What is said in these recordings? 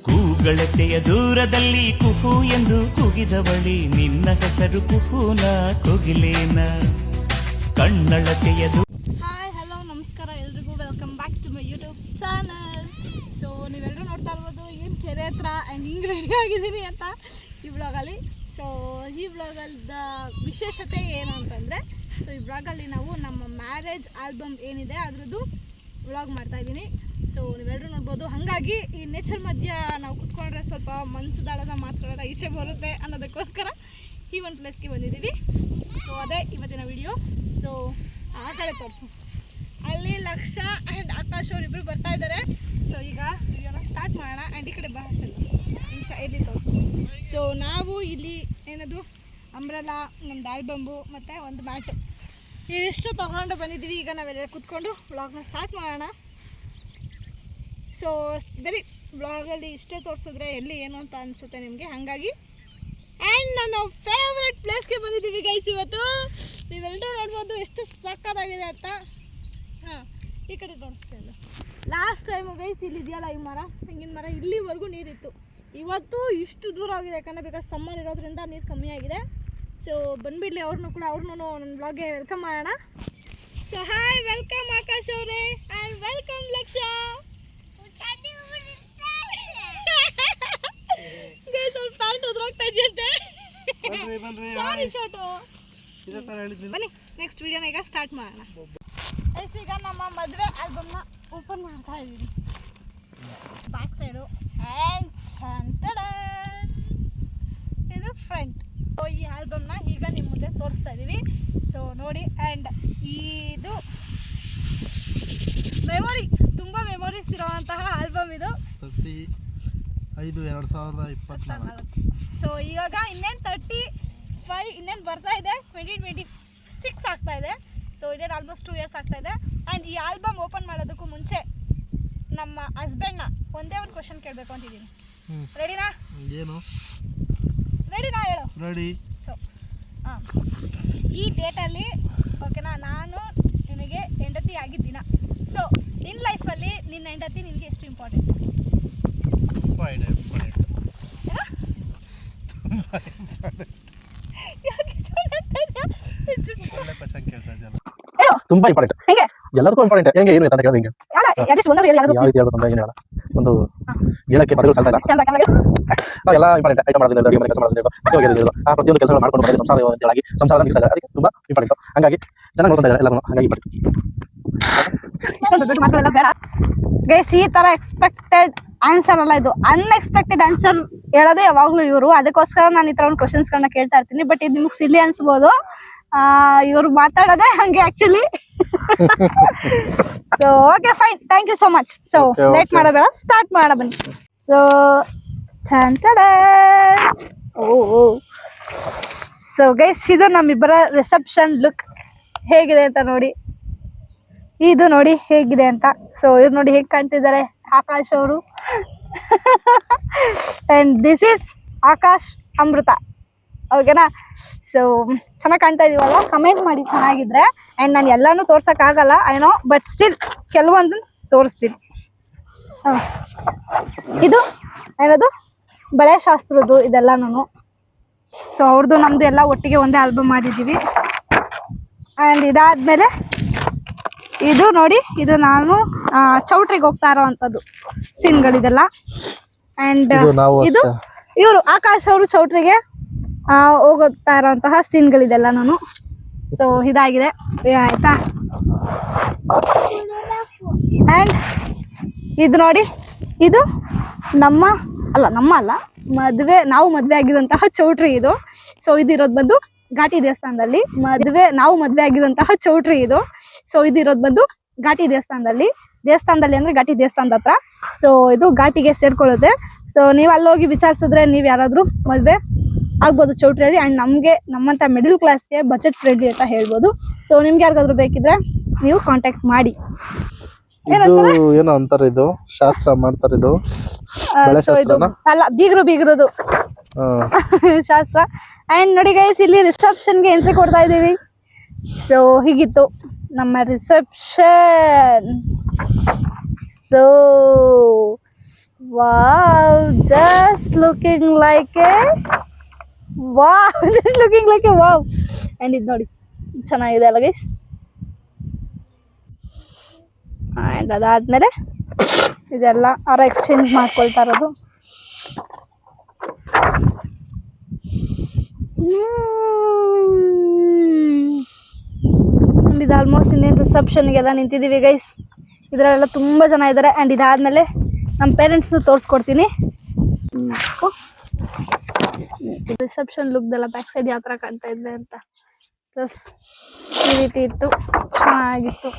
ಕೂಗಳತೆಯ ದೂರದಲ್ಲಿ ಕುಹು ಎಂದು ಕೂಗಿದವಳಿ ನಿನ್ನ ಹೆಸರು ಕುಹುನ ಕೋಗಿಲೇನ ಕಣ್ಣಳತೆಯ ಹಾಯ್ ಹಲೋ ನಮಸ್ಕಾರ ಎಲ್ರಿಗೂ welcome back to my YouTube channel. So ನೀವೆಲ್ಲರೂ ನೋಡ್ತಾ ಇರ್ಬೋದು ಏನು ಕೆರೆ ಹತ್ರ ಆ್ಯಂಡ್ ಹಿಂಗೆ ರೆಡಿ ಆಗಿದ್ದೀನಿ ಅಂತ ಈ ವ್ಲಾಗಲ್ಲಿ. ಸೊ ಈ ವ್ಲಾಗಲ್ದ ವಿಶೇಷತೆ ಏನು ಅಂತಂದರೆ, ಸೊ ಈ ವ್ಲಾಗಲ್ಲಿ ನಾವು ನಮ್ಮ ಮ್ಯಾರೇಜ್ ಆಲ್ಬಮ್ ಏನಿದೆ ಅದರದ್ದು ವ್ಲಾಗ್ ಮಾಡ್ತಾಯಿದ್ದೀನಿ. ಸೊ ನೀವೆಲ್ಲರೂ ನೋಡ್ಬೋದು. ಹಾಗಾಗಿ ಈ ನೇಚರ್ ಮಧ್ಯ ನಾವು ಕುತ್ಕೊಂಡ್ರೆ ಸ್ವಲ್ಪ ಮನಸ್ಸುದಾಳದ ಮಾತುಗಳೆಲ್ಲ ಈಚೆ ಬರುತ್ತೆ ಅನ್ನೋದಕ್ಕೋಸ್ಕರ ಈ ಒಂದು ಪ್ಲೇಸ್ಗೆ ಬಂದಿದ್ದೀವಿ. ಸೊ ಅದೇ ಇವತ್ತಿನ ವಿಡಿಯೋ. ಸೊ ಆ ಕಡೆ ತೋರಿಸು, ಅಲ್ಲಿ ಲಕ್ಷ ಆ್ಯಂಡ್ ಆಕಾಶ್ ಅವರಿಬ್ಬರು ಬರ್ತಾ ಇದ್ದಾರೆ. ಸೊ ಈಗ ವಿಡಿಯೋನ ಸ್ಟಾರ್ಟ್ ಮಾಡೋಣ. ಆ್ಯಂಡ್ ಈ ಕಡೆ ಬಾ ಚಂದ ನಿಮಿಷ ಎಲ್ಲಿ ತೋರಿಸು. ಸೊ ನಾವು ಇಲ್ಲಿ ಏನದು ಅಂಬ್ರೆಲಾ, ನಮ್ಮದು ಆಲ್ಬಂಬು ಮತ್ತು ಒಂದು ಮ್ಯಾಟು ಇದಿಷ್ಟು ತೊಗೊಂಡು ಬಂದಿದ್ದೀವಿ. ಈಗ ನಾವೆಲ್ಲ ಕುತ್ಕೊಂಡು ವ್ಲಾಗ್ನ ಸ್ಟಾರ್ಟ್ ಮಾಡೋಣ. ಸೊ ಬರೀ ವ್ಲಾಗಲ್ಲಿ ಇಷ್ಟೇ ತೋರಿಸಿದ್ರೆ ಎಲ್ಲಿ ಏನು ಅಂತ ಅನಿಸುತ್ತೆ ನಿಮಗೆ. ಹಾಗಾಗಿ ಆ್ಯಂಡ್ ನನ್ನ ಫೇವ್ರೆಟ್ ಪ್ಲೇಸ್ಗೆ ಬಂದಿದ್ದೀವಿ ಗೈಸ್ ಇವತ್ತು. ನೀವೆಲ್ಲರೂ ನೋಡ್ಬೋದು ಎಷ್ಟು ಸಕ್ಕತ್ತಾಗಿದೆ ಅಂತ. ಹಾಂ, ಈ ಕಡೆ ತೋರಿಸ್ತೇನೆ. ಲಾಸ್ಟ್ ಟೈಮು ಗೈಸ್ ಇಲ್ಲಿದೆಯಲ್ಲ ಈ ಮರ, ತೆಂಗಿನ ಮರ, ಇಲ್ಲಿವರೆಗೂ ನೀರಿತ್ತು. ಇವತ್ತು ಇಷ್ಟು ದೂರ ಆಗಿದೆ, ಯಾಕಂದರೆ ಬಿಕಾಸ್ ಸಮ್ಮರ್ ಇರೋದ್ರಿಂದ ನೀರು ಕಮ್ಮಿ ಆಗಿದೆ. ಸೊ ಬಂದುಬಿಡಲಿ ಅವ್ರನ್ನೂ ಕೂಡ, ಅವ್ರನ್ನೂ ನನ್ನ ಬ್ಲಾಗ್ಗೆ ವೆಲ್ಕಮ್ ಮಾಡೋಣ. ಸೊ ಹಾಯ್, ವೆಲ್ಕಮ್ ಆಕಾಶ್ ಅವರೇ ಆ್ಯಂಡ್ ವೆಲ್ಕಮ್ ಲಕ್ಷ. ಗೈಸ್ ಅವ್ರ ಪ್ಯಾಂಟ್ ಉದ್ರೋಗ್ತಾ ಇದೆಯಂತೆ. ಸಾರಿ ಚೋಟು. ಬನ್ನಿ ನೆಕ್ಸ್ಟ್ ವಿಡಿಯೋನ ಈಗ ಸ್ಟಾರ್ಟ್ ಮಾಡೋಣ. ಗೈಸ್ ಈಗ ನಮ್ಮ ಮದುವೆ ಆಲ್ಬಮ್ನ ಓಪನ್ ಮಾಡ್ತಾ ಇದ್ದೀನಿ. ಬ್ಯಾಕ್ ಸೈಡು ಆ್ಯಂಡ್ ಇದು ಫ್ರಂಟ್. ಸೊ ಈ ಆಲ್ಬಮ್ನ ಈಗ ನಿಮ್ಮ ಮುಂದೆ ತೋರಿಸ್ತಾ ಇದ್ದೀವಿ. ಸೊ ನೋಡಿ. ಆ್ಯಂಡ್ ಇದು ಮೆಮೊರಿ, ತುಂಬ ಮೆಮೊರೀಸ್ ಇರೋವಂತಹ ಆಲ್ಬಮ್ ಇದು. 5/2024. ಸೊ ಇವಾಗ ಇನ್ನೇನು 35 ಇನ್ನೇನು ಬರ್ತಾ ಇದೆ. 2026 ಆಗ್ತಾ ಇದೆ. ಸೊ ಇನ್ನೇನು ಆಲ್ಮೋಸ್ಟ್ 2 ಇಯರ್ಸ್ ಆಗ್ತಾ ಇದೆ. ಆ್ಯಂಡ್ ಈ ಆಲ್ಬಮ್ ಓಪನ್ ಮಾಡೋದಕ್ಕೂ ಮುಂಚೆ ನಮ್ಮ ಹಸ್ಬೆಂಡ್ನ ಒಂದೇ ಒಂದು ಕ್ವಶನ್ ಕೇಳಬೇಕು ಅಂತಿದ್ದೀನಿ. ರೆಡಿನಾ? ಏನು ರೆಡಿನಾ ಹೇಳು. ರೆಡಿ. ಸೊ ಹಾಂ, ಈ ಡೇಟಲ್ಲಿ ಓಕೆನಾ, ನಾನು ನಿನಗೆ ಹೆಂಡತಿ ಆಗಿದ್ದೀನ. ಸೊ ನಿನ್ನ ಲೈಫಲ್ಲಿ ನಿನ್ನ ಹೆಂಡತಿ ನಿನಗೆ ಎಷ್ಟು ಇಂಪಾರ್ಟೆಂಟ್? ತುಂಬಾ ಇಂಪಾರ್ಟೆಂಟ್, ಎಲ್ಲರಿಗೂ ಇಂಪಾರ್ಟೆಂಟ್. ಹೆಂಗೆ ಏನು ಅಂತ ಕೇಳಿದ್ರೆ ಯಾವ ರೀತಿ ಹೇಳ್ಬೇಕು ಅಂದ್ರೆ ಏನು ಹೇಳ, ಒಂದು ಹೇಳಕ್ಕೆ ಪದಗಳು ಸಾಲ್ತಾ ಇಲ್ಲ. ಎಲ್ಲ ಇಂಪಾರ್ಟೆಂಟ್ ಐಟಮ್ ಮಾಡೋದ್ರಿಂದ, ಅಡುಗೆ ಮನೆ ಕೆಲಸ ಮಾಡೋದ್ರಿಂದ, ಆ ಪ್ರತಿಯೊಂದು ಕೆಲಸಗಳು ಮಾಡ್ಕೊಂಡು ಬರೋದು ಸಂಸಾರ ನಿಲ್ಲಿಸ್ತಾರೆ. ಅದಕ್ಕೆ ತುಂಬಾ ಇಂಪಾರ್ಟೆಂಟ್. ಹಾಗಾಗಿ ಚೆನ್ನಾಗಿ ನೋಡ್ತಾ ಇದ್ದಾರೆ ಎಲ್ಲರೂ. ಹಾಗಾಗಿ ಗೈಸ್ ಈ ಥರ ಎಕ್ಸ್ಪೆಕ್ಟೆಡ್ ಆನ್ಸರ್ ಅಲ್ಲ, ಇದು ಅನ್ಎಕ್ಸ್ಪೆಕ್ಟೆಡ್ ಆನ್ಸರ್ ಹೇಳೋದೇ ಯಾವಾಗಲೂ ಇವರು. ಅದಕ್ಕೋಸ್ಕರ ನಾನು ಈ ಥರ ಒಂದು ಕ್ವಶನ್ಸ್ಗಳನ್ನ ಕೇಳ್ತಾ ಇರ್ತೀನಿ. ಬಟ್ ಇದು ನಿಮ್ಗೆ ಸಿಲ್ಲಿ ಅನ್ಸ್ಬೋದು, ಇವ್ರು ಮಾತಾಡೋದೇ ಹಂಗೆ actually. So okay fine, thank you so much. So late ಮಾಡೋಬೇಡ, ಸ್ಟಾರ್ಟ್ ಮಾಡೋಣ ಬನ್ನಿ. ಸೊ ಸೊ ಗೈಸ್ ಇದು ನಮ್ಮಿಬ್ಬರ ರಿಸೆಪ್ಷನ್ ಲುಕ್ ಹೇಗಿದೆ ಅಂತ ನೋಡಿ. ಇದು ನೋಡಿ ಹೇಗಿದೆ ಅಂತ. ಸೊ ಇವ್ರು ನೋಡಿ ಹೇಗೆ ಕಾಣ್ತಿದ್ದಾರೆ, ಆಕಾಶ್ ಅವರು. ಆ್ಯಂಡ್ ದಿಸ್ ಈಸ್ ಆಕಾಶ್ ಅಮೃತ, ಓಕೆನಾ? ಸೊ ಚೆನ್ನಾಗಿ ಕಾಣ್ತಾ ಇದೀವಲ್ಲ? ಕಮೆಂಟ್ ಮಾಡಿ ಚೆನ್ನಾಗಿದ್ರೆ. ಆ್ಯಂಡ್ ನಾನು ಎಲ್ಲನೂ ತೋರ್ಸೋಕ್ಕಾಗಲ್ಲ ಏನೋ, ಬಟ್ ಸ್ಟಿಲ್ ಕೆಲವೊಂದನ್ನು ತೋರಿಸ್ತೀನಿ. ಇದು ಏನದು ಬಳೆ ಶಾಸ್ತ್ರದ್ದು ಇದೆಲ್ಲನೂ. ಸೊ ಅವ್ರದ್ದು ನಮ್ಮದು ಎಲ್ಲ ಒಟ್ಟಿಗೆ ಒಂದೇ ಆಲ್ಬಮ್ ಮಾಡಿದ್ದೀವಿ. ಆ್ಯಂಡ್ ಇದಾದಮೇಲೆ ಇದು ನೋಡಿ, ಇದು ನಾನು ಚೌಟ್ರಿಗೆ ಹೋಗ್ತಾ ಇರೋ ಅಂಥದ್ದು ಸೀನ್ಗಳಿದೆಲ್ಲ. ಆ್ಯಂಡ್ ಇದು ಇವರು ಆಕಾಶ್ ಅವರು ಚೌಟ್ರಿಗೆ ಹೋಗುತ್ತಾ ಇರೋಂತಹ ಸೀನ್ಗಳಿದೆಲ್ಲ ನಾನು. ಸೊ ಇದಾಗಿದೆ ಆಯ್ತಾ. ಆ್ಯಂಡ್ ಇದು ನೋಡಿ, ಇದು ನಮ್ಮ ಅಲ್ಲ ನಾವು ಮದುವೆ ಆಗಿದಂತಹ ಚೌಟ್ರಿ ಇದು. ಸೊ ಇದಿರೋದು ಬಂದು ಘಾಟಿ ದೇವಸ್ಥಾನದಲ್ಲಿ. ನಾವು ಮದುವೆ ಆಗಿದಂತಹ ಚೌಟ್ರಿ ಇದು. ಸೊ ಇದಿರೋದು ಬಂದು ಘಾಟಿ ದೇವಸ್ಥಾನದಲ್ಲಿ ಅಂದ್ರೆ ಘಾಟಿ ದೇವಸ್ಥಾನದ ಹತ್ರ. ಸೊ ಇದು ಘಾಟಿಗೆ ಸೇರ್ಕೊಳ್ಳುತ್ತೆ. ಸೊ ನೀವು ಅಲ್ಲೋಗಿ ವಿಚಾರಿಸಿದ್ರೆ ನೀವು ಯಾರಾದರೂ ಮದುವೆ ಆಗ್ಬೋದು ಚೌಟ್ರಿಯಲ್ಲಿ. ಆ್ಯಂಡ್ ನಮ್ಮಂಥ ಮಿಡಲ್ ಕ್ಲಾಸ್ಗೆ ಬಜೆಟ್ ಫ್ರೆಂಡ್ಲಿ ಅಂತ ಹೇಳ್ಬೋದು. ಸೊ ನಿಮ್ಗೆ ಯಾರಿಗಾದ್ರೂ ಬೇಕಿದ್ರೆ ನೀವು ಕಾಂಟ್ಯಾಕ್ಟ್ ಮಾಡಿ. ಏನೋ ಅಂತಾರೆ, ಇದು ಶಾಸ್ತ್ರ ಮಾಡ್ತಾರೆ. ಇದು ಅಲ್ಲ, ಬೀಗರುದು ಶಾಸ್ತ್ರ. ಆ್ಯಂಡ್ ನೋಡಿ ಗೈಸ್, ಇಲ್ಲಿ ರಿಸೆಪ್ಷನ್ಗೆ ಎಂಟ್ರಿ ಕೊಡ್ತಾ ಇದ್ದೀವಿ. ಸೊ ಹೀಗಿತ್ತು ನಮ್ಮ reception. So wow, just looking like A wow, just looking like A wow. And ಇದು ನೋಡಿ ಚೆನ್ನಾಗಿದೆ ಅಲ್ಲ ಗೈಸ್. ಆ್ಯಂಡ್ ಅದಾದಮೇಲೆ ಇದೆಲ್ಲ ಅವರ ಎಕ್ಸ್ಚೇಂಜ್ ಮಾಡ್ಕೊಳ್ತಾ ಇರೋದು. ಇದು ಆಲ್ಮೋಸ್ಟ್ ಇನ್ನೇನು ರಿಸೆಪ್ಷನ್ಗೆಲ್ಲ ನಿಂತಿದ್ದೀವಿ ಗೈಸ್. ಇದರಲ್ಲೆಲ್ಲ ತುಂಬ ಜನ ಇದ್ದಾರೆ. ಆ್ಯಂಡ್ ಇದಾದಮೇಲೆ ನಮ್ಮ ಪೇರೆಂಟ್ಸ್ನು ತೋರಿಸ್ಕೊಡ್ತೀನಿ. ರಿಸೆಪ್ಷನ್ ಲುಕ್ದೆಲ್ಲ ಬ್ಯಾಕ್ ಸೈಡ್ ಯಾವ ಥರ ಕಾಣ್ತಾ ಇದೆ ಅಂತ ಜಸ್ಟ್ ಈ ರೀತಿ ಇತ್ತು, ಚೆನ್ನಾಗಿತ್ತು.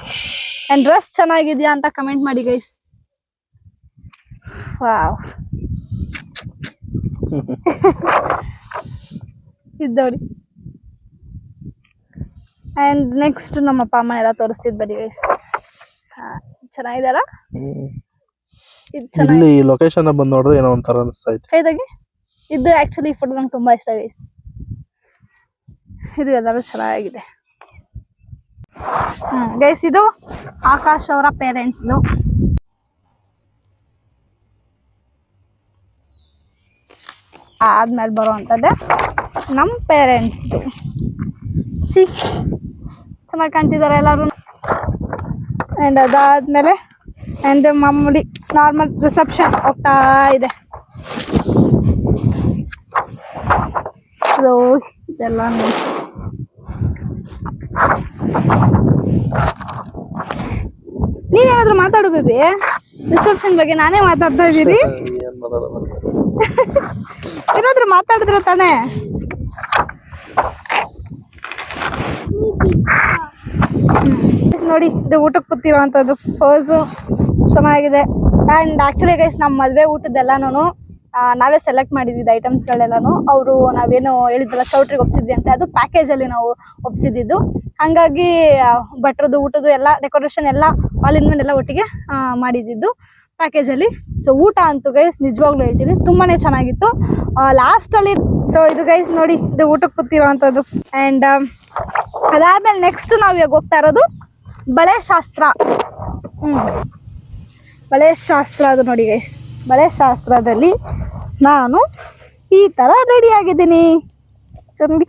ಆ್ಯಂಡ್ ಡ್ರೆಸ್ ಚೆನ್ನಾಗಿದೆಯಾ ಅಂತ ಕಮೆಂಟ್ ಮಾಡಿ ಗೈಸ್. ವಾವ್, ಇದು ನೋಡಿ. ಆ್ಯಂಡ್ ನೆಕ್ಸ್ಟ್ ನಮ್ಮ ಅಪ್ಪ ಅಮ್ಮ ಎಲ್ಲ ತೋರಿಸ್ತಿದ್ ಬರೀ ಗೈಸ್. ಚೆನ್ನಾಗಿದಾರ ಇದು ಚೆನ್ನಾಗಿ. ಇಲ್ಲಿ ಲೊಕೇಶನ್ ಬಂದು ನೋಡಿದ್ರೆ ಏನೋ ಒಂಥರ ಅನಿಸ್ತಾ ಇತ್ತು. ಕೈದಾಗೆ ಇದು ಆ್ಯಕ್ಚುಲಿ ಈ ಫೋಟೋ ನಂಗೆ ತುಂಬ ಇಷ್ಟ ಗೈಸ್. ಇದು ಎಲ್ಲರೂ ಚೆನ್ನಾಗಿದೆ. ಗೈಸ್ ಇದು ಆಕಾಶ್ ಅವರ ಪೇರೆಂಟ್ಸ್ದು. ಆದ್ಮೇಲೆ ಬರುವಂಥದ್ದೇ ನಮ್ಮ ಪೇರೆಂಟ್ಸ್ದು. ಸಿ ಚೆನ್ನಾಗಿ ಕಾಣ್ತಿದ್ದಾರೆ ಎಲ್ಲರೂ. ಆ್ಯಂಡ್ ಅದಾದಮೇಲೆ ಆ್ಯಂಡ್ ಮಾಮೂಲಿ ನಾರ್ಮಲ್ ರಿಸೆಪ್ಷನ್ ಹೋಗ್ತಾ ಇದೆ. ಸೊ ಇದೆಲ್ಲ ನೀನೇನಾದ್ರೂ ಮಾತಾಡು ಬೇಬಿ. ರಿಸೆಪ್ಷನ್ ಬಗ್ಗೆ ನಾನೇ ಮಾತಾಡ್ತಾ ಇದ್ದೀನಿ. ಏನಾದ್ರೂ ಮಾತಾಡಿದ್ರೆ ತಾನೇ. ನೋಡಿ ಇದು ಊಟಕ್ಕೆ ಕೂತಿರೋವಂಥದ್ದು ಪೋಸು ಚೆನ್ನಾಗಿದೆ. ಆ್ಯಂಡ್ ಆ್ಯಕ್ಚುಲಿ ಗೈಸ್ ನಮ್ಮ ಮದುವೆ ಊಟದ್ದೆಲ್ಲನೂ ನಾವೇ ಸೆಲೆಕ್ಟ್ ಮಾಡಿದ್ದಿದ್ದು ಐಟಮ್ಸ್ಗಳೆಲ್ಲನೂ. ಅವರು ನಾವೇನು ಹೇಳಿದ್ದಲ್ಲ ಚೌಟ್ರಿಗೆ ಒಪ್ಸಿದ್ವಿ ಅಂತ, ಅದು ಪ್ಯಾಕೇಜಲ್ಲಿ ನಾವು ಒಪ್ಸಿದ್ದು. ಹಾಗಾಗಿ ಭಟ್ರದ್ದು ಊಟದ್ದು ಎಲ್ಲ ಡೆಕೋರೇಷನ್ ಎಲ್ಲ ಆಲ್ ಇನ್ ಒನ್ ಎಲ್ಲ ಒಟ್ಟಿಗೆ ಮಾಡಿದ್ದು ಪ್ಯಾಕೇಜಲ್ಲಿ. ಸೊ ಊಟ ಅಂತೂ ಗೈಸ್ ನಿಜವಾಗ್ಲೂ ಹೇಳ್ತೀನಿ ತುಂಬಾ ಚೆನ್ನಾಗಿತ್ತು ಲಾಸ್ಟಲ್ಲಿ. ಸೊ ಇದು ಗೈಸ್ ನೋಡಿ ಇದು ಊಟಕ್ಕೆ ಕೂತಿರೋವಂಥದ್ದು. ಆ್ಯಂಡ್ ಅದಾದ್ಮೇಲೆ ನೆಕ್ಸ್ಟ್ ನಾವು ಇವಾಗ ಹೋಗ್ತಾ ಇರೋದು ಬಳೆ ಶಾಸ್ತ್ರ. ಬಳೆ ಶಾಸ್ತ್ರ ಅದು ನೋಡಿ ಗೈಸ್. ಬಳೆ ಶಾಸ್ತ್ರದಲ್ಲಿ ನಾನು ಈ ಥರ ರೆಡಿ ಆಗಿದ್ದೀನಿ. ನೋಡಿ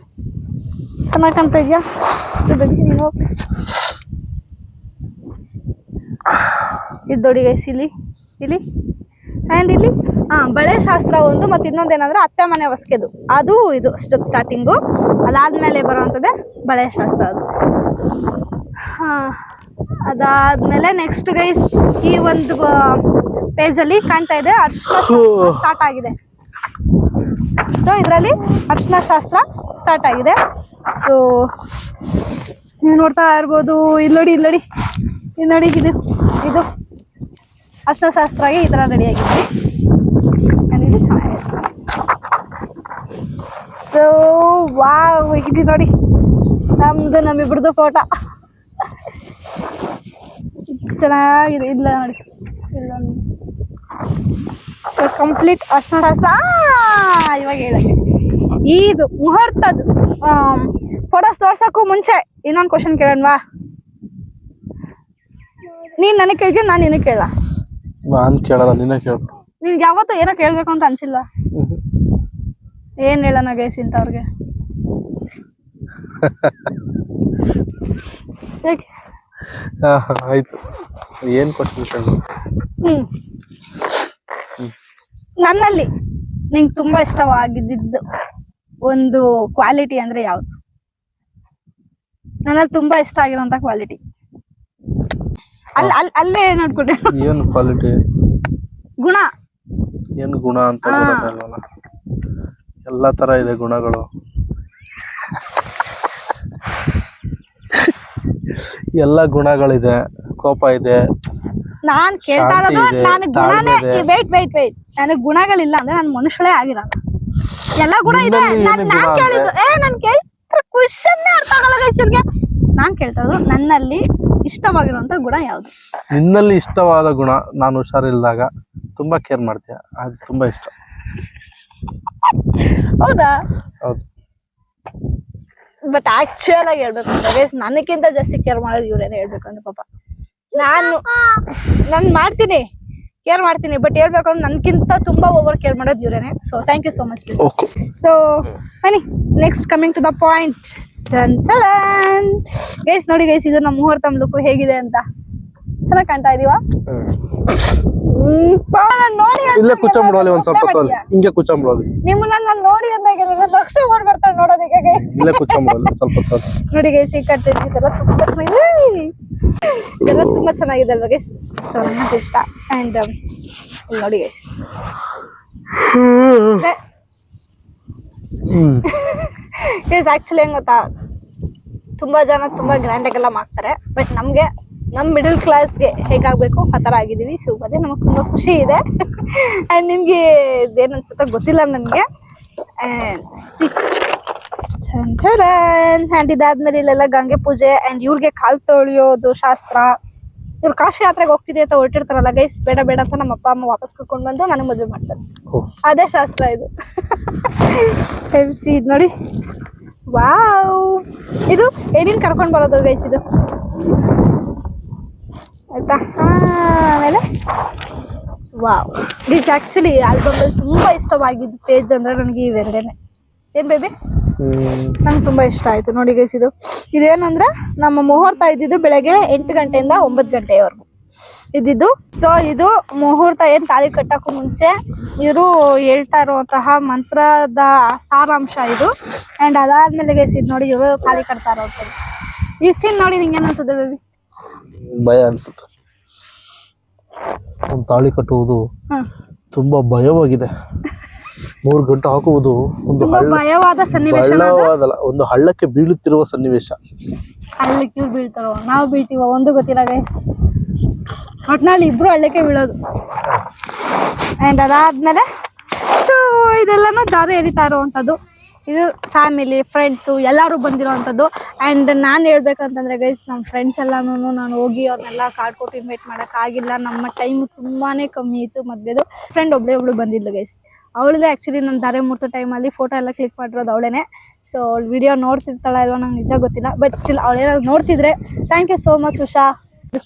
ಚೆನ್ನಾಗಿ ಕಾಣ್ತಾ ಇದೆಯಾ? ಇದು ನೋಡಿ ಗೈಸ್ ಇಲ್ಲಿ ಇಲ್ಲಿ ಆ್ಯಂಡ್ ಇಲ್ಲಿ ಬಳೆ ಶಾಸ್ತ್ರ ಒಂದು, ಮತ್ತು ಇನ್ನೊಂದೇನಂದ್ರೆ ಅತ್ತೆ ಮನೆ ಹೊಸ್ಕೆದು ಅದು ಇದು ಸ್ಟಾರ್ಟಿಂಗು. ಅದಾದಮೇಲೆ ಬರೋವಂಥದ್ದೇ ಬಳೆ ಶಾಸ್ತ್ರ ಅದು. ಅದಾದಮೇಲೆ ನೆಕ್ಸ್ಟ್ ಗೈಸ್ ಈ ಒಂದು ಪೇಜಲ್ಲಿ ಕಾಣ್ತಾ ಇದೆ ಅರ್ಶಿನ ಸ್ಟಾರ್ಟ್ ಆಗಿದೆ. ಸೊ ಇದರಲ್ಲಿ ಅರ್ಶಿನ ಶಾಸ್ತ್ರ ಸ್ಟಾರ್ಟ್ ಆಗಿದೆ. ಸೊ ನೀವು ನೋಡ್ತಾ ಇರ್ಬೋದು. ಇಲ್ಲಿ ನೋಡಿ ಇಲ್ಲಿ ನೋಡಿ ಇಲ್ಲಿ ನೋಡಿ ಇದು ಇದು ಅರ್ಶಿನ ಶಾಸ್ತ್ರಗೆ ಈ ಥರ ರೆಡಿಯಾಗಿದೆ. ಇದು ಚೆನ್ನಾಗಿದೆ. ಸೊ ವಾವ್, ಇದು ನೋಡಿ ನಮ್ಮದು ನಮ್ಮಿಬ್ರದ್ದು ಫೋಟೋ ಚೆನ್ನಾಗಿದೆ. ಇಲ್ಲ ನೋಡಿ ಇಲ್ಲೊಂದು. ಸೊ ಕಂಪ್ಲೀಟ್ ಅರ್ಶಿನ ಶಾಸ್ತ್ರ. ಇವಾಗ ಹೇಳಕ್ಕೆ ಇದು ಮುಹೂರ್ತದ್ದು ಫೋಟೋಸ್ ತೋರ್ಸೋಕ್ಕೂ ಮುಂಚೆ ಇನ್ನೊಂದು ಕ್ವಶನ್ ಕೇಳೋಣವಾ? ನೀನು ನನಗೆ ಕೇಳಿದ್ಯಾ ನಾನು ನಿನಗೆ ಕೇಳ? ನಾನು ಕೇಳಲ್ಲ, ನೀನೇ ಕೇಳ್ಬಿಡು. ನಿನ್ಗೆ ಯಾವತ್ತೂ ಏನೋ ಕೇಳಬೇಕು ಅಂತ ಅನ್ಸಿಲ್ಲ? ಏನು ಹೇಳೋಣ ಗೈಸ್ ಇಂಥವ್ರಿಗೆ? ಆಯ್ತು, ಏನು ಕ್ವಶನ್? ನನ್ನಲ್ಲಿ ನಿಂಗೆ ತುಂಬಾ ಇಷ್ಟವಾಗಿದ್ದು ಒಂದು ಕ್ವಾಲಿಟಿ ಅಂದ್ರೆ ಯಾವುದು? ನನ್ನಲ್ಲಿ ತುಂಬಾ ಇಷ್ಟ ಆಗಿರೋಂಥ ಕ್ವಾಲಿಟಿ ಅಲ್ಲೇ ನೋಡ್ಕೊಂಡೆ. ಏನು ಕ್ವಾಲಿಟಿ? ಗುಣ. ಏನು ಗುಣ ಅಂತ ಗೊತ್ತಾಗಲ್ಲ. ಎಲ್ಲ ತರ ಇದೆ ಗುಣಗಳು. ಎಲ್ಲ ಗುಣಗಳಿದೆ. ಕೋಪ ಇದೆ. ನಾನ್ ಕೇಳ್ತಾ ಇರೋದು ನನಗೆ ಗುಣನೇ. ವೇಟ್ ನನಗೆ ಗುಣಗಳಿಲ್ಲ ಅಂದ್ರೆ ನಾನು ಮನುಷ್ಯಳೇ ಆಗಿರಲ್ಲ. ಎಲ್ಲ ಗುಣ ಇದೆ. ನಾನ್ ಕೇಳಿದ್ದು ನನ್ ಕೇಳಿ ಕ್ವಶನ್ ಅರ್ಥ ಆಗಲ್ಲ ಗೈಸರ್ಗೆ. ನಾನ್ ಕೇಳ್ತಾ ಇರೋದು ನನ್ನಲ್ಲಿ ಇಷ್ಟವಾಗಿರುವಂತ ಗುಣ ಯಾವ್ದು? ನಿನ್ನಲ್ಲಿ ಇಷ್ಟವಾದ ಗುಣ, ನಾನು ಹುಷಾರಿಲ್ದಾಗ ತುಂಬಾ ಕೇರ್ ಮಾಡ್ತೀಯ, ಅದು ತುಂಬಾ ಇಷ್ಟ. ಹೌದಾ? ಹೌದು. ಬಟ್ ಆಕ್ಚುಯಲ್ ಆಗಿ ಹೇಳ್ಬೇಕು ಅಂದ್ರೆ ನನಗಿಂತ ಜಾಸ್ತಿ ಕೇರ್ ಮಾಡೋದು ಇವ್ರೇನೆ ಹೇಳ್ಬೇಕು ಅಂದ್ರೆ ಪಾಪ. ನಾನು ಮಾಡ್ತೀನಿ ಕೇರ್ ಮಾಡ್ತೀನಿ, ಬಟ್ ಹೇಳ್ಬೇಕು ಅಂದ್ರೆ ನನ್ಗಿಂತ ತುಂಬಾ ಓವರ್ ಕೇರ್ ಮಾಡೋದು ಇವರೇನೆ. So thank you so much. Okay. So ಬನ್ನಿ next coming to the point. Guys ನೋಡಿ ಗೈಸ್, ಇದು ನಮ್ಮ ಮುಹೂರ್ತಂ ಲುಕ್ ಹೇಗಿದೆ ಅಂತ. ಚೆನ್ನಾಗಿ ಕಾಣ್ತಾ ಇದೀವಾ? ನೋಡಿ ಇಲ್ಲೇ ಕುಚ್ಚಂಬಿಡೋಲಿ ಒಂದ್ ಸ್ವಲ್ಪ ಹೊತ್ತು ಹಿಂಗೆ ಕುಚ್ಚಂಬಿಡೋಲಿ. ನಿಮ್ಮನ್ನ ನಾನು ನೋಡಿ ಅಂದಾಗ ಲಕ್ಷ ಓಡ್ ಬರ್ತಾಳೆ ನೋಡೋದಕ್ಕೆ ಗೈಸ್. ಇಲ್ಲೇ ಕುಚ್ಚಂಬಿಡೋಲಿ ಸ್ವಲ್ಪ ಹೊತ್ತು. ನೋಡಿ ಗೈಸ್, ಈ ಕಟ್ ಇದೆಲ್ಲ ತುಂಬಾ ಚೆನ್ನಾಗಿದೆ. ಇದೆಲ್ಲ ತುಂಬಾ ಚೆನ್ನಾಗಿದೆ ಅಲ್ವಾ ಗೈಸ್? ಸೊ ನನಗೆ ಇಷ್ಟ. ಅಂಡ್ ನೋಡಿ ಗೈಸ್, ಗೈಸ್ ಆಕ್ಚುಲಿ ಹೆಂಗ್ ಗೊತ್ತಾ, ತುಂಬಾ ಜನ ತುಂಬಾ ಗ್ರ್ಯಾಂಡ್ ಆಗೆಲ್ಲ ಮಾಡ್ತಾರೆ, ಬಟ್ ನಮ್ಗೆ ನಮ್ ಮಿಡಲ್ ಕ್ಲಾಸ್ಗೆ ಹೇಗಾಗ್ಬೇಕು ಆ ತರ ಆಗಿದೀವಿ. ಸೊ ಅದೇ ನಮಗ್ ತುಂಬಾ ಖುಷಿ ಇದೆ. ಅಂಡ್ ನಿಮ್ಗೆ ಇದೇನ್ ಅನ್ಸುತ್ತೋ ಗೊತ್ತಿಲ್ಲ ನನ್ಗೆ. ಅಂಡ್ ಇದಾದ್ಮೇಲೆ ಇಲ್ಲೆಲ್ಲ ಗಂಗೆ ಪೂಜೆ ಅಂಡ್ ಇವ್ರಿಗೆ ಕಾಲ್ ತೊಳೆಯೋದು ಶಾಸ್ತ್ರ. ಇವ್ರು ಕಾಶಿ ಯಾತ್ರೆಗೆ ಹೋಗ್ತಿದೆ ಅಂತ ಹೊರಟಿರ್ತಾರಲ್ಲ ಗೈಸ್, ಬೇಡ ಬೇಡ ಅಂತ ನಮ್ಮ ಅಪ್ಪ ಅಮ್ಮ ವಾಪಸ್ ಕರ್ಕೊಂಡ್ ಬಂದು ನನಗೆ ಮದುವೆ ಮಾಡ್ತಾರೆ. ಅದೇ ಶಾಸ್ತ್ರ ಇದು. ಇದ್ ನೋಡಿ, ವಾವ್, ಇದು ಏನೇನ್ ಕರ್ಕೊಂಡ್ ಬರೋದು ಗೈಸ್ ಇದು ಆಯ್ತಾ. ಆಮೇಲೆ ವಾವ್, ದಿಸ್ ಆಕ್ಚುಲಿ ಆಲ್ಬಮ್ ಅಲ್ಲಿ ತುಂಬಾ ಇಷ್ಟವಾಗಿದ್ದು ಪೇಜ್ ಅಂದ್ರೆ ನನಗೆ ಇವೆರಡೇನೆ. ಏನ್ ಬೇಬಿ, ನಂಗೆ ತುಂಬಾ ಇಷ್ಟ ಆಯ್ತು. ನೋಡಿ ಗೈಸ್, ಇದೇನಂದ್ರೆ ನಮ್ಮ ಮುಹೂರ್ತ ಇದ್ದಿದ್ದು ಬೆಳಗ್ಗೆ 8 ಗಂಟೆಯಿಂದ 9 ಗಂಟೆವರೆಗೂ ಇದ್ದಿದ್ದು. ಸೊ ಇದು ಮುಹೂರ್ತ ಏನ್ ತಾಳಿ ಕಟ್ಟಕ್ಕೂ ಮುಂಚೆ ಇವರು ಹೇಳ್ತಾ ಇರುವಂತಹ ಮಂತ್ರದ ಸಾರಾಂಶ ಇದು. ಅಂಡ್ ಅದಾದ್ಮೇಲೆ ಗೈಸ್ ಇದು ನೋಡಿ, ಇವರು ತಾಳಿ ಕಟ್ತಾ ಇರೋದು. ಈ ಸೀನ್ ನೋಡಿ ನಿಂಗೆ ಏನ್ ಅನ್ಸುತ್ತೆ ಬೇಬಿ? ಭಯ ಅನ್ಸುತ್ತೆ. ಒಂದು ತಾಳಿ ಕಟ್ಟುವುದು ತುಂಬಾ ಭಯವಾಗಿದೆ. 3 ಗಂಟೆ ಹಾಕುವುದು ಒಂದು ಭಯವಾದ ಸನ್ನಿವೇಶ, ಒಂದು ಹಳ್ಳಕ್ಕೆ ಬೀಳುತ್ತಿರುವ ಸನ್ನಿವೇಶ. ಹಳ್ಳಕ್ಕೆ ಇವ್ರು ಬೀಳ್ತಾರೋ ನಾವು ಬೀಳ್ತೀವ ಒಂದು ಗೊತ್ತಿಲ್ಲ ಗೈಸ್. ಒಟ್ನಲ್ಲಿ ಇಬ್ರು ಹಳ್ಳಕ್ಕೆ ಬೀಳೋದು. ಅಂಡ್ ಅದಾದ್ಮೇಲೆ ಸೊ ಇದೆಲ್ಲಾನು ದಾರಿ ಎರಿತಾ ಇರುವಂತದ್ದು. ಇದು ಫ್ಯಾಮಿಲಿ ಫ್ರೆಂಡ್ಸು ಎಲ್ಲರೂ ಬಂದಿರೋವಂಥದ್ದು. ಆ್ಯಂಡ್ ನಾನು ಹೇಳ್ಬೇಕಂತಂದರೆ ಗೈಸ್, ನಮ್ಮ ಫ್ರೆಂಡ್ಸ್ ಎಲ್ಲನೂ ನಾನು ಹೋಗಿ ಅವ್ರನ್ನೆಲ್ಲ ಕಾರ್ಡ್ ಕೊಟ್ಟು ಇನ್ವೈಟ್ ಮಾಡೋಕ್ಕಾಗಿಲ್ಲ. ನಮ್ಮ ಟೈಮ್ ತುಂಬಾ ಕಮ್ಮಿ ಇತ್ತು ಮದುವೆದು. ಫ್ರೆಂಡ್ ಒಬ್ಳು ಬಂದಿದ್ಲು ಗೈಸ್. ಅವಳದೇ ಆ್ಯಕ್ಚುಲಿ ನನ್ನ ಧಾರೆ ಮುಹೂರ್ತ ಟೈಮಲ್ಲಿ ಫೋಟೋ ಎಲ್ಲ ಕ್ಲಿಕ್ ಮಾಡಿರೋದು ಅವಳೇನೆ. ಸೊ ಅವಳು ವಿಡಿಯೋ ನೋಡ್ತಿರ್ತಾಳ ಇಲ್ವ ನಂಗೆ ನಿಜ ಗೊತ್ತಿಲ್ಲ, ಬಟ್ ಸ್ಟಿಲ್ ಅವಳೇನಾದ್ರು ನೋಡ್ತಿದ್ರೆ thank you so much Usha.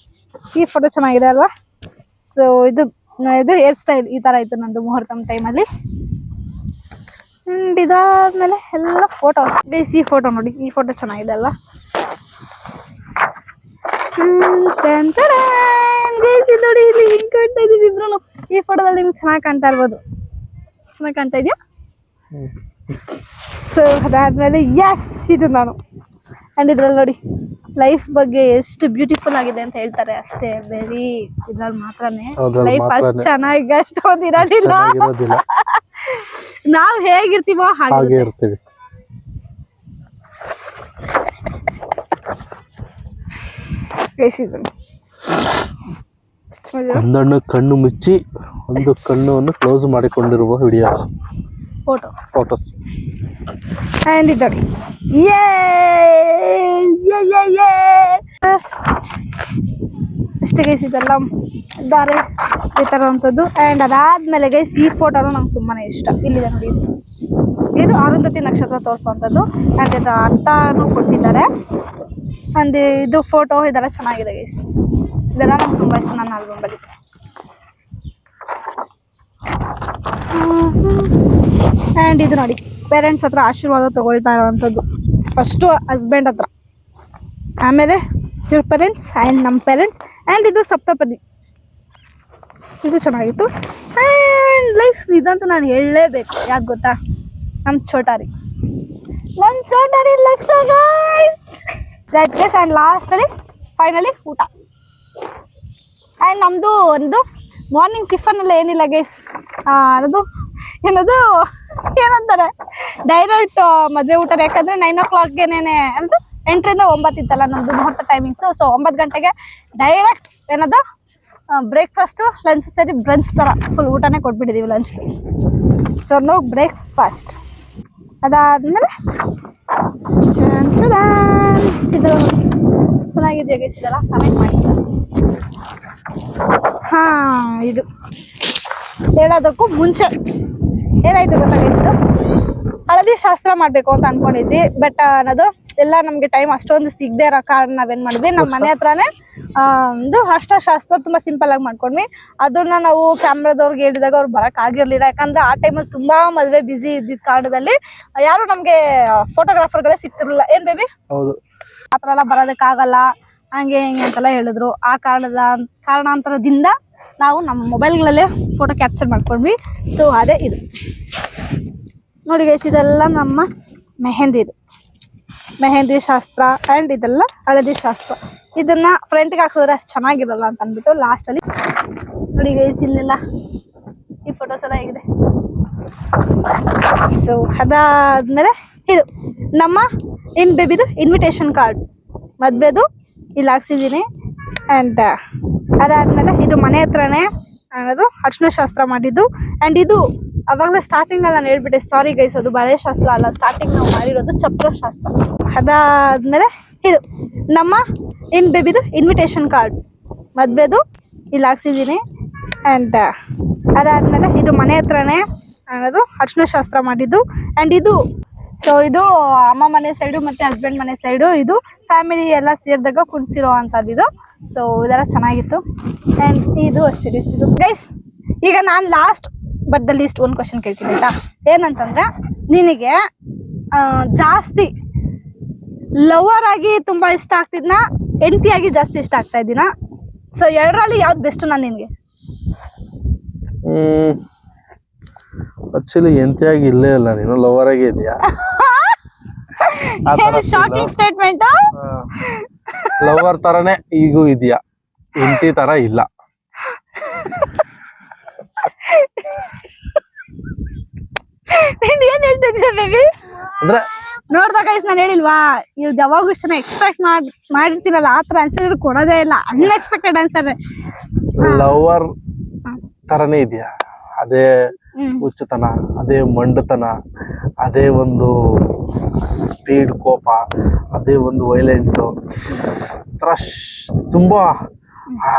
ಈ ಫೋಟೋ ಚೆನ್ನಾಗಿದೆ ಅಲ್ವಾ? ಸೊ ಇದು ಹೇರ್ ಸ್ಟೈಲ್ ಈ ಥರ ಇತ್ತು ನಂದು ಮುಹೂರ್ತಂ ಟೈಮಲ್ಲಿ. ಇದಾದ್ಮೇಲೆ ಎಲ್ಲ ಫೋಟೋಸ್ ಗೈಸ್. ಈ ಫೋಟೋ ನೋಡಿ, ಈ ಫೋಟೋ ಚೆನ್ನಾಗಿದೆ ಅಲ್ವಾ? ಗೈಸ್ ಇದು ನೋಡಿ, ಇಲ್ಲಿ ಹಿಂಗೆ ಕಾಣ್ತಾ ಇದೀವಿ ಇಬ್ರು. ಈ ಫೋಟೋದಲ್ಲಿ ನಿಮ್ಗೆ ಚೆನ್ನಾಗಿ ಕಾಣ್ತಾ ಇರ್ಬೋದು. ಚೆನ್ನಾಗಿ ಕಾಣ್ತಾ ಇದೆಯಾ? ಸೊ ಅದಾದ್ಮೇಲೆ ಎಸ್, ಇದು ನಾನು. ಆ್ಯಂಡ್ ಇದ್ರಲ್ಲಿ ನೋಡಿ ಲೈಫ್ ಬಗ್ಗೆ ಎಷ್ಟು ಬ್ಯೂಟಿಫುಲ್ ಆಗಿದೆ ಅಂತ ಹೇಳ್ತಾರೆ ಅಷ್ಟೇ. ವೆರಿ ಇದ್ರಲ್ಲಿ ಮಾತ್ರನೇ ಲೈಫ್ ಅಷ್ಟು ಚೆನ್ನಾಗಿ ಅಷ್ಟೊಂದು ಇರೋದಿಲ್ಲ. ನಾವ್ ಹೇಗಿರ್ತೀವೋ ಹಾಗೆ ಇರ್ತೀವಿ. ಒಂದನ್ನು ಕಣ್ಣು ಮುಚ್ಚಿ ಒಂದು ಕಣ್ಣನ್ನು ಕ್ಲೋಸ್ ಮಾಡಿಕೊಂಡಿರುವ ವಿಡಿಯೋಸ್, ಫೋಟೋಸ್. ಅಂಡ್ ಇದು ನೋಡಿ, ಅಷ್ಟೇ ಗೈಸ್. ಇದೆಲ್ಲ ದಾರೆ ಈ ಥರವಂಥದ್ದು. ಆ್ಯಂಡ್ ಅದಾದ್ಮೇಲೆ ಗೈಸ್ ಈ ಫೋಟೋನು ನಂಗೆ ತುಂಬಾ ಇಷ್ಟ. ಇಲ್ಲಿದೆ ನೋಡಿ, ಇದು ಅರುಂಧತಿ ನಕ್ಷತ್ರ ತೋರಿಸುವಂಥದ್ದು. ಆ್ಯಂಡ್ ಇದು ಅರ್ಥನೂ ಕೊಟ್ಟಿದ್ದಾರೆ. ಆ್ಯಂಡ್ ಇದು ಫೋಟೋ ಇದೆಲ್ಲ ಚೆನ್ನಾಗಿದೆ ಗೈಸ್. ಇದೆಲ್ಲ ನಂಗೆ ತುಂಬ ಇಷ್ಟ ನನ್ನ ಆಲ್ಬಮಲ್ಲಿ. ಆ್ಯಂಡ್ ಇದು ನೋಡಿ, ಪೇರೆಂಟ್ಸ್ ಹತ್ರ ಆಶೀರ್ವಾದ ತಗೊಳ್ತಾ ಇರೋವಂಥದ್ದು. ಫಸ್ಟು ಹಸ್ಬೆಂಡ್ ಹತ್ರ, ಆಮೇಲೆ ಇವ್ರ ಪೇರೆಂಟ್ಸ್ ಆ್ಯಂಡ್ ನಮ್ಮ ಪೇರೆಂಟ್ಸ್. ಆ್ಯಂಡ್ ಇದು ಸಪ್ತಪದಿ, ಇದು ಚೆನ್ನಾಗಿತ್ತು. ಆ್ಯಂಡ್ ಲೈಫ್ ಇದಂತೂ ನಾನು ಹೇಳಲೇಬೇಕು. ಯಾಕೆ ಗೊತ್ತಾ? ನಮ್ಮ ಛೋಟಾರಿ ಲಕ್ಷ ಗೈಸ್. Right guys. ಆ್ಯಂಡ್ ಲಾಸ್ಟಲ್ಲಿ ಫೈನಲಿ ಊಟ. ಆ್ಯಂಡ್ ನಮ್ಮದು ಒಂದು ಮಾರ್ನಿಂಗ್ ಟಿಫನ್ ಏನಿಲ್ಲ ಗೈಸ್, ಏನಂತಾರೆ ಡೈರೆಕ್ಟ್ ಮದುವೆ ಊಟ. ಯಾಕಂದರೆ 9 o'clockಗೆನೇ ಅದು 8 ರಿಂದ 9 ಇತ್ತಲ್ಲ ನಮ್ಮದು ಮುಹೂರ್ತ ಟೈಮಿಂಗ್ಸು. ಸೊ 9 ಗಂಟೆಗೆ ಡೈರೆಕ್ಟ್ ಬ್ರೇಕ್ಫಾಸ್ಟು ಲಂಚ್ ಸೇರಿ ಬ್ರಂಚ್ ಥರ ಫುಲ್ ಊಟನೇ ಕೊಟ್ಬಿಟ್ಟಿದ್ದೀವಿ ಲಂಚ್. So no breakfast. ಅದಾದಮೇಲೆ ಇದು ಚೆನ್ನಾಗಿದೆಯಾ ಗೈಸ್? ಇದೆಲ್ಲ ಕಮೆಂಟ್ ಮಾಡಿ. ಇದು ಹೇಳೋದಕ್ಕೂ ಮುಂಚೆ ಏನಾಯ್ತು ಗೊತ್ತಾ ಗೈಸ್? ಇದು ಹಳದಿ ಶಾಸ್ತ್ರ ಮಾಡ್ಬೇಕು ಅಂತ ಅನ್ಕೊಂಡಿದ್ವಿ. ಬಟ್ ಅನ್ನೋದು ಎಲ್ಲ ನಮ್ಗೆ ಟೈಮ್ ಅಷ್ಟೊಂದು ಸಿಗದೆ ಇರೋ ಕಾರಣ ನಾವೇನ್ ಮಾಡಿದ್ವಿ, ನಮ್ಮ ಮನೆ ಹತ್ರನೇ ಒಂದು ಅಷ್ಟ ಶಾಸ್ತ್ರ ತುಂಬಾ ಸಿಂಪಲ್ ಆಗಿ ಮಾಡ್ಕೊಂಡ್ವಿ. ಅದನ್ನ ನಾವು ಕ್ಯಾಮ್ರಾದವ್ರಿಗೆ ಹೇಳಿದಾಗ ಅವ್ರು ಬರಕ್ ಆಗಿರ್ಲಿಲ್ಲ. ಯಾಕಂದ್ರೆ ಆ ಟೈಮಲ್ಲಿ ತುಂಬಾ ಮದ್ವೆ ಬಿಸಿ ಇದ್ದಿದ್ ಕಾರಣದಲ್ಲಿ ಯಾರು ನಮ್ಗೆ ಫೋಟೋಗ್ರಾಫರ್ಗಳೇ ಸಿಗ್ತಿರ್ಲಿಲ್ಲ. ಏನ್ ಬೇಬಿ? ಹೌದು. ಆತರ ಎಲ್ಲ ಬರೋದಕ್ಕಾಗಲ್ಲ ಹಂಗೆ ಹಿಂಗೆ ಅಂತೆಲ್ಲ ಹೇಳಿದ್ರು. ಆ ಕಾರಣಾಂತರದಿಂದ ನಾವು ನಮ್ಮ ಮೊಬೈಲ್ಗಳಲ್ಲೇ ಫೋಟೋ ಕ್ಯಾಪ್ಚರ್ ಮಾಡ್ಕೊಂಡ್ವಿ. ಸೊ ಅದೇ ಇದು ನೋಡಿ ಗೈಸ್, ಇದೆಲ್ಲ ನಮ್ಮ ಮೆಹಂದಿ ಶಾಸ್ತ್ರ ಆ್ಯಂಡ್ ಇದೆಲ್ಲ ಹಳದಿ ಶಾಸ್ತ್ರ. ಇದನ್ನ ಫ್ರಂಟ್ಗೆ ಹಾಕಿದ್ರೆ ಅಷ್ಟು ಚೆನ್ನಾಗಿರಲ್ಲ ಅಂತ ಅಂದ್ಬಿಟ್ಟು ಲಾಸ್ಟಲ್ಲಿ ನೋಡಿ ಗೈಸ್, ಇಲ್ಲೆಲ್ಲ ಈ ಫೋಟೋಸ್ ಎಲ್ಲ ಹೇಗಿದೆ. ಸೊ ಅದಾದ್ಮೇಲೆ ಇದು ನಮ್ಮ ಬೇಬಿದು ಇನ್ವಿಟೇಷನ್ ಕಾರ್ಡ್, ಮದ್ವೆದು ಇಲ್ಲಿ ಹಾಕ್ಸಿದ್ದೀನಿ. ಆ್ಯಂಡ್ ಅದಾದ್ಮೇಲೆ ಇದು ಮನೆ ಹತ್ರನೇ ಅನ್ನೋದು ಅರ್ಶಿನ ಶಾಸ್ತ್ರ ಮಾಡಿದ್ದು. ಆ್ಯಂಡ್ ಇದು ಅವಾಗಲೇ ಸ್ಟಾರ್ಟಿಂಗ್ ನಾನು ಹೇಳ್ಬಿಟ್ಟೆ, ಸಾರಿ ಗೈಸ್, ಅದು ಬಳೆ ಶಾಸ್ತ್ರ ಅಲ್ಲ, ಸ್ಟಾರ್ಟಿಂಗ್ ನಾವು ಮಾಡಿರೋದು ಚಪ್ರ ಶಾಸ್ತ್ರ. ಅದಾದ್ಮೇಲೆ ಇದು ನಮ್ಮ ಬೇಬಿದು ಇನ್ವಿಟೇಷನ್ ಕಾರ್ಡ್, ಮದ್ವೆದು ಇಲ್ಲಿ ಹಾಕ್ಸಿದ್ದೀನಿ. ಆ್ಯಂಡ್ ಅದಾದ್ಮೇಲೆ ಇದು ಮನೆ ಹತ್ರನೇ ಅನ್ನೋದು ಅರ್ಶಿನ ಶಾಸ್ತ್ರ ಮಾಡಿದ್ದು. ಆ್ಯಂಡ್ ಇದು ಸೊ ಇದು ಅಮ್ಮ ಮನೆ ಸೈಡು ಮತ್ತೆ ಹಸ್ಬೆಂಡ್ ಮನೆ ಸೈಡು, ಇದು ಫ್ಯಾಮಿಲಿ ಎಲ್ಲ ಸೇರಿದಾಗ ಕುಣಿಸಿರೋ ಅಂಥದ್ದು. ಸೊ ಇದೆಲ್ಲ ಚೆನ್ನಾಗಿತ್ತು. ಆ್ಯಂಡ್ ಇದು ಅಷ್ಟೇ ಗೈಸ್. ಇದು ಗೈಸ್, ಈಗ ನಾನು ಲಾಸ್ಟ್ ಬಟ್ ದ ಲೀಸ್ಟ್ ಒಂದು ಕ್ವಶನ್ ಕೇಳ್ತೀನಿ ಆಯ್ತಾ? ಏನಂತಂದ್ರೆ, ನಿನಗೆ ಜಾಸ್ತಿ ಲವರ್ ಆಗಿ ತುಂಬಾ ಇಷ್ಟ ಆಗ್ತಿದ್ನ, ಹೆಂಡತಿಯಾಗಿ ಜಾಸ್ತಿ ಇಷ್ಟ ಆಗ್ತಾ ಇದ್ದೀನ? ಸೊ ಎರಡರಲ್ಲಿ ಯಾವ್ದು ಬೆಸ್ಟ್ ನಾನು ನಿನಗೆ? ಆಕ್ಚುಲಿ ಎಂತಿಯಾಗಿ ಇಲ್ಲೇ ಇಲ್ಲ, ನೀನು ಲವರ್ ಆಗೇ ಇದೆಯಾ? Shocking statement. ಲವರ್ ತರನೇ ಈಗೂ ಇದೆಯಾ, ಎಂಟಿ ತರ ಇಲ್ಲ. ಏನ್ ಹೇಳ್ತಿದ್ದೆ ಬೇಬಿ? ಅಂದ್ರೆ ನೋಡ್ದ ಗೈಸ್, ನಾನು ಹೇಳಿಲ್ವಾ ಇವ್ ಯಾವಾಗೂ ಇಷ್ಟ ಎಕ್ಸ್ಪೆಕ್ಟ್ ಮಾಡಿರ್ತೀನಲ್ಲ, ಆ ತರ ಆನ್ಸರ್ ಕೊಡೋದೇ ಇಲ್ಲ, ಅನ್ಎಕ್ಸ್ಪೆಕ್ಟೆಡ್ ಆನ್ಸರ್. ಲವರ್ ತರನೇ ಇದೆಯಾ? ಅದೇ ಹುಚ್ಚುತನ, ಅದೇ ಮಂಡತನ, ಅದೇ ಒಂದು ಸ್ಪೀಡ್ ಕೋಪ, ಅದೇ ಒಂದು ವೈಲೆಂಟು, ತುಂಬಾ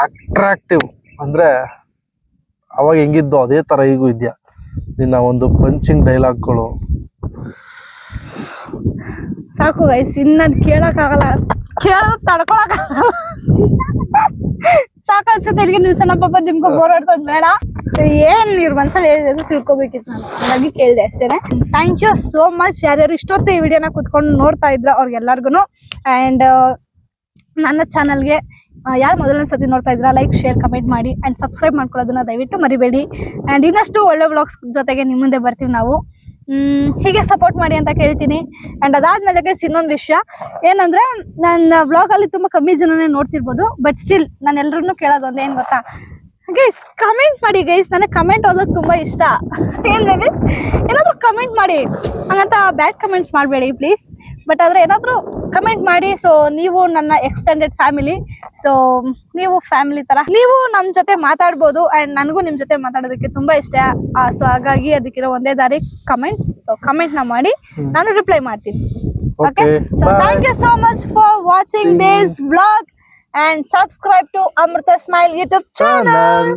ಅಟ್ರಾಕ್ಟಿವ್. ಅಂದ್ರೆ ಅವಾಗ ಹೆಂಗಿದ್ದು ಅದೇ ತರ ಈಗೂ ಇದೆಯಾ? ನಿನ್ನ ಒಂದು ಪಂಚಿಂಗ್ ಡೈಲಾಗ್ಗಳು ಸಾಕು ಗೈಸ್, ಇನ್ನದ್ ಕೇಳಕ್ಕಾಗಲ್ಲ, ಕೇಳೋದು ತಡ್ಕೊಳಕ್ಕಾಗಲ್ಲ. ಸಾಕನ್ಸುತ್ತೆ ಇಲ್ಲಿಗೆ ನಿಲ್ಸೋಣ ಪಾಪ, ನಿಮ್ಗೆ ಬೋರ್ ಹೊಡ್ಸೋದು ಬೇಡ. ಏನ್ ಇವ್ರ ಮನ್ಸಲ್ಲಿ ಹೇಳಿದ್ರೆ ತಿಳ್ಕೊಬೇಕಿತ್ತು, ನಾನು ಹಾಗಾಗಿ ಕೇಳಿದೆ ಅಷ್ಟೇನೆ. ಥ್ಯಾಂಕ್ ಯು ಸೋ ಮಚ್ ಯಾರ್ಯಾರು ಇಷ್ಟೊತ್ತು ಈ ವಿಡಿಯೋನ ಕುತ್ಕೊಂಡು ನೋಡ್ತಾ ಇದ್ರ ಅವ್ರಿಗೆಲ್ಲರಿಗೂ. ಆ್ಯಂಡ್ ನನ್ನ ಚಾನಲ್ಗೆ ಯಾರು ಮೊದಲನೇ ಸತಿ ನೋಡ್ತಾ ಇದ್ರ ಲೈಕ್, ಶೇರ್, ಕಮೆಂಟ್ ಮಾಡಿ ಆ್ಯಂಡ್ ಸಬ್ಸ್ಕ್ರೈಬ್ ಮಾಡ್ಕೊಳ್ಳೋದನ್ನ ದಯವಿಟ್ಟು ಮರಿಬೇಡಿ. ಆ್ಯಂಡ್ ಇನ್ನಷ್ಟು ಒಳ್ಳೆ ವ್ಲಾಗ್ಸ್ ಜೊತೆಗೆ ನಿಮ್ಮ ಮುಂದೆ ಬರ್ತೀವಿ ನಾವು. ಹೀಗೆ ಸಪೋರ್ಟ್ ಮಾಡಿ ಅಂತ ಕೇಳ್ತೀನಿ. ಆ್ಯಂಡ್ ಅದಾದ್ಮೇಲೆ ಇನ್ನೊಂದು ವಿಷಯ ಏನಂದ್ರೆ, ನನ್ನ ವ್ಲಾಗಲ್ಲಿ ತುಂಬ ಕಮ್ಮಿ ಜನನೇ ನೋಡ್ತಿರ್ಬೋದು, ಬಟ್ ಸ್ಟಿಲ್ ನಾನು ಎಲ್ಲರನ್ನೂ ಕೇಳೋದು ಒಂದೇ, ಏನು ಗೊತ್ತಾ ಗೈಸ್, ಕಮೆಂಟ್ ಮಾಡಿ ಗೈಸ್. ನನಗೆ ಕಮೆಂಟ್ ಓದೋದು ತುಂಬ ಇಷ್ಟ. ಏನ್ರಿ ಏನಾದರೂ ಕಮೆಂಟ್ ಮಾಡಿ, ಹಂಗಂತ ಬ್ಯಾಡ್ ಕಮೆಂಟ್ಸ್ ಮಾಡಬೇಡಿ ಪ್ಲೀಸ್. ಬಟ್ ಆದರೆ ಏನಾದರೂ ಕಮೆಂಟ್ ಮಾಡಿ. ಸೊ ನೀವು ನನ್ನ ಎಕ್ಸ್ಟೆಂಡೆಡ್ ಫ್ಯಾಮಿಲಿ, ಸೊ ನೀವು ಫ್ಯಾಮಿಲಿ ಥರ ನೀವು ನಮ್ಮ ಜೊತೆ ಮಾತಾಡ್ಬೋದು. ಆ್ಯಂಡ್ ನನಗೂ ನಿಮ್ಮ ಜೊತೆ ಮಾತಾಡೋದಕ್ಕೆ ತುಂಬ ಇಷ್ಟ. ಸೊ ಹಾಗಾಗಿ ಅದಕ್ಕಿರೋ ಒಂದೇ ದಾರಿ ಕಮೆಂಟ್ಸ್. ಸೊ ಕಮೆಂಟ್ನ ಮಾಡಿ, ನಾನು ರಿಪ್ಲೈ ಮಾಡ್ತೀನಿ. Okay, so thank you so much for watching this vlog and subscribe to Amrita Smile YouTube channel.